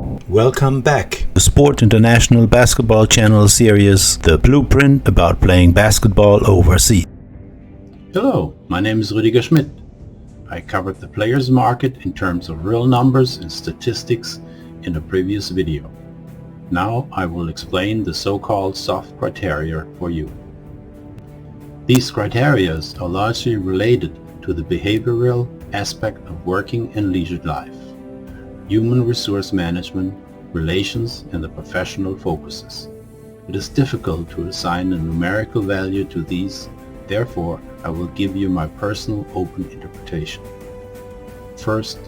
Welcome back. The Sport International Basketball Channel series, The Blueprint About Playing Basketball Overseas. Hello, my name is Rüdiger Schmidt. I covered the players market in terms of real numbers and statistics in a previous video. Now I will explain the so-called soft criteria for you. These criteria are largely related to the behavioral aspect of working and leisure life, human resource management, relations, and the professional focuses. It is difficult to assign a numerical value to these, therefore I will give you my personal open interpretation. First,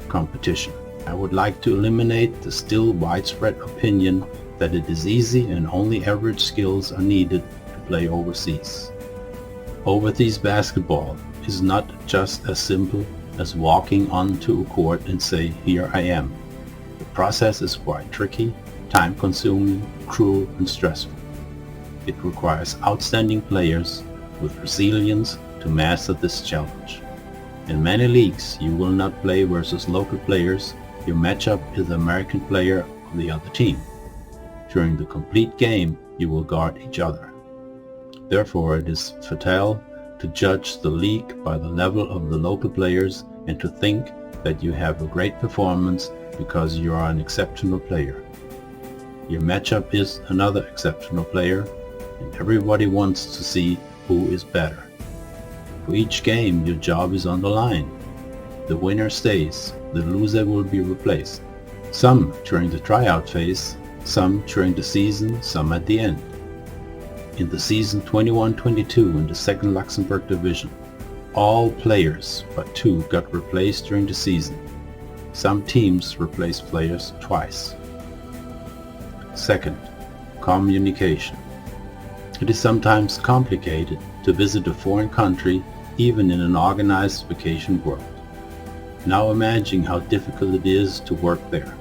competition. I would like to eliminate the still widespread opinion that it is easy and only average skills are needed to play overseas. Overseas basketball is not just as simple as walking onto a court and say, "Here I am." The process is quite tricky, time-consuming, cruel, and stressful. It requires outstanding players with resilience to master this challenge. In many leagues, you will not play versus local players. Your matchup is the American player of the other team. During the complete game, you will guard each other. Therefore, it is fatal to judge the league by the level of the local players and to think that you have a great performance because you are an exceptional player. Your matchup is another exceptional player, and everybody wants to see who is better. For each game, your job is on the line. The winner stays, the loser will be replaced. Some during the tryout phase, some during the season, some at the end. In the season 21-22 in the second Luxembourg division, all players but 2 got replaced during the season. Some teams replaced players twice. Second, communication. It is sometimes complicated to visit a foreign country even in an organized vacation world. Now imagine how difficult it is to work there.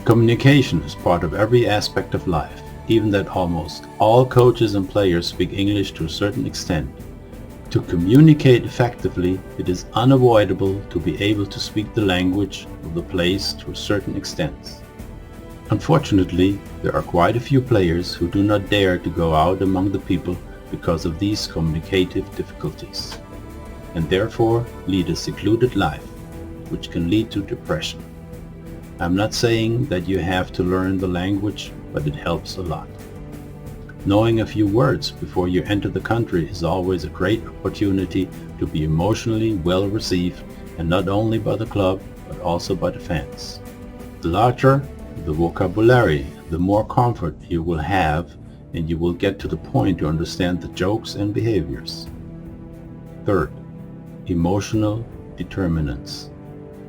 Communication is part of every aspect of life, even that almost all coaches and players speak English to a certain extent. To communicate effectively, it is unavoidable to be able to speak the language of the place to a certain extent. Unfortunately, there are quite a few players who do not dare to go out among the people because of these communicative difficulties, and therefore lead a secluded life, which can lead to depression. I'm not saying that you have to learn the language, but it helps a lot. Knowing a few words before you enter the country is always a great opportunity to be emotionally well received, and not only by the club, but also by the fans. The larger the vocabulary, the more comfort you will have, and you will get to the point to understand the jokes and behaviors. Third, emotional determinants.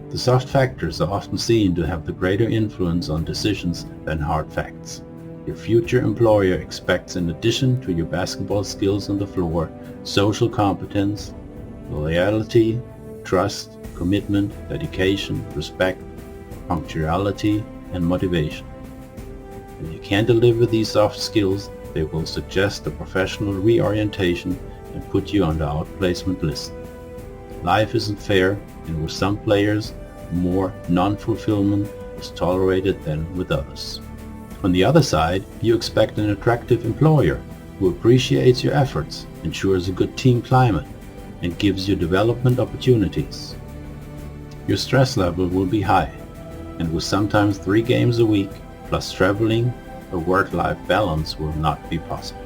The soft factors are often seen to have the greater influence on decisions than hard facts. Your future employer expects, in addition to your basketball skills on the floor, social competence, loyalty, trust, commitment, dedication, respect, punctuality, and motivation. If you can't deliver these soft skills, they will suggest a professional reorientation and put you on the outplacement list. Life isn't fair, and with some players, more non-fulfillment is tolerated than with others. On the other side, you expect an attractive employer who appreciates your efforts, ensures a good team climate, and gives you development opportunities. Your stress level will be high, and with sometimes 3 games a week, plus traveling, a work-life balance will not be possible.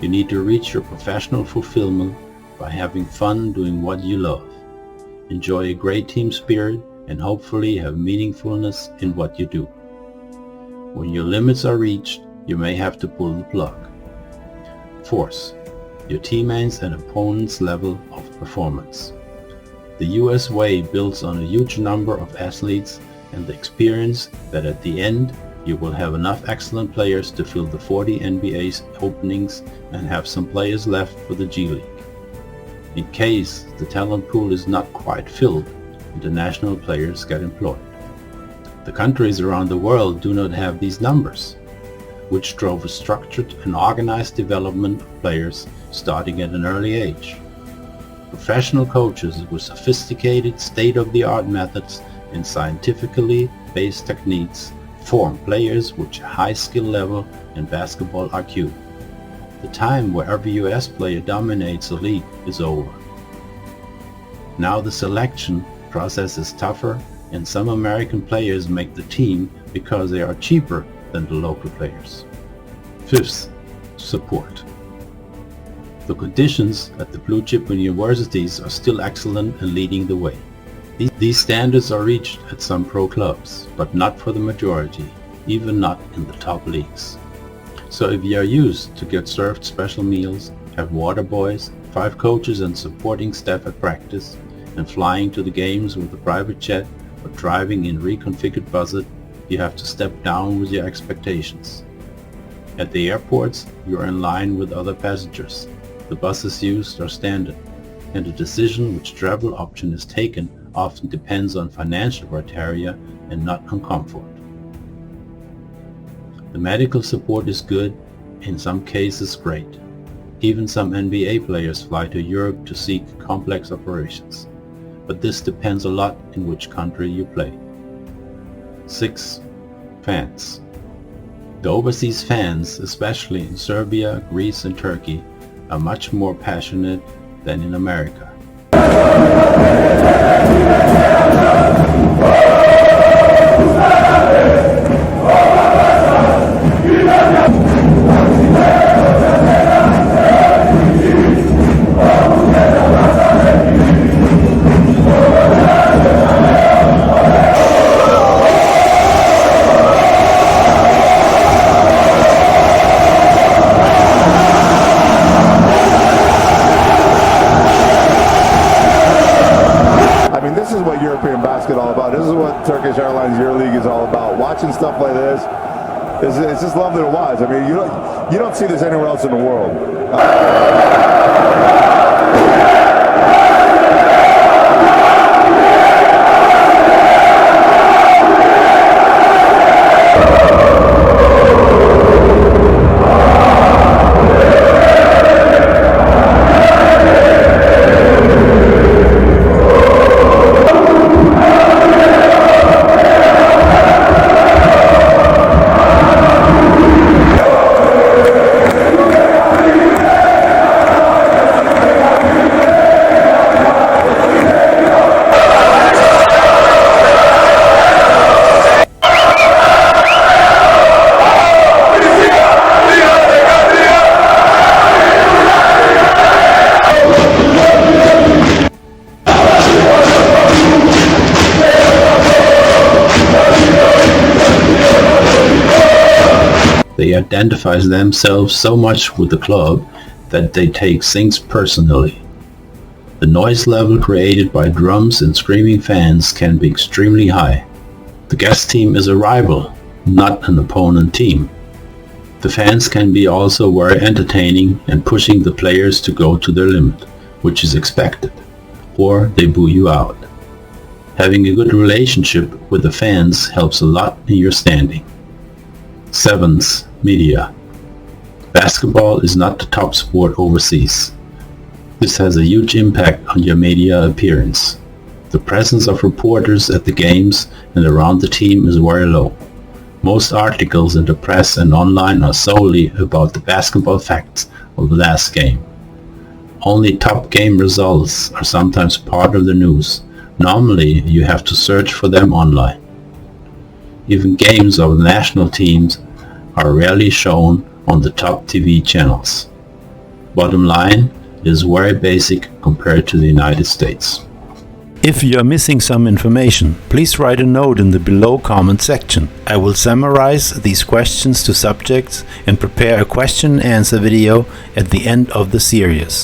You need to reach your professional fulfillment by having fun doing what you love. Enjoy a great team spirit and hopefully have meaningfulness in what you do. When your limits are reached, you may have to pull the plug. Fourth, your teammates and opponents' level of performance. The US way builds on a huge number of athletes and the experience that at the end you will have enough excellent players to fill the 40 NBA openings and have some players left for the G League. In case the talent pool is not quite filled, international players get employed. The countries around the world do not have these numbers, which drove a structured and organized development of players starting at an early age. Professional coaches with sophisticated state-of-the-art methods and scientifically based techniques form players with a high skill level and basketball IQ. The time where every US player dominates a league is over. Now the selection process is tougher, and some American players make the team because they are cheaper than the local players. Fifth, support. The conditions at the blue chip universities are still excellent and leading the way. These standards are reached at some pro clubs, but not for the majority, even not in the top leagues. So if you are used to get served special meals, have water boys, 5 coaches and supporting staff at practice, and flying to the games with a private jet or driving in reconfigured buses, you have to step down with your expectations. At the airports, you are in line with other passengers. The buses used are standard, and the decision which travel option is taken often depends on financial criteria and not on comfort. The medical support is good, in some cases great. Even some NBA players fly to Europe to seek complex operations, but this depends a lot in which country you play. 6. Fans. The overseas fans, especially in Serbia, Greece and Turkey, are much more passionate than in America. This is what European basketball is about. This is what Turkish Airlines EuroLeague is all about. Watching stuff like this, it's just lovely to watch. I mean, you don't see this anywhere else in the world. They identify themselves so much with the club that they take things personally. The noise level created by drums and screaming fans can be extremely high. The guest team is a rival, not an opponent team. The fans can be also very entertaining and pushing the players to go to their limit, which is expected, or they boo you out. Having a good relationship with the fans helps a lot in your standing. 7th, media. Basketball is not the top sport overseas. This has a huge impact on your media appearance. The presence of reporters at the games and around the team is very low. Most articles in the press and online are solely about the basketball facts of the last game. Only top game results are sometimes part of the news. Normally, you have to search for them online. Even games of the national teams are rarely shown on the top TV channels. Bottom line, it is very basic compared to the United States. If you are missing some information, please write a note in the below comment section. I will summarize these questions to subjects and prepare a question and answer video at the end of the series.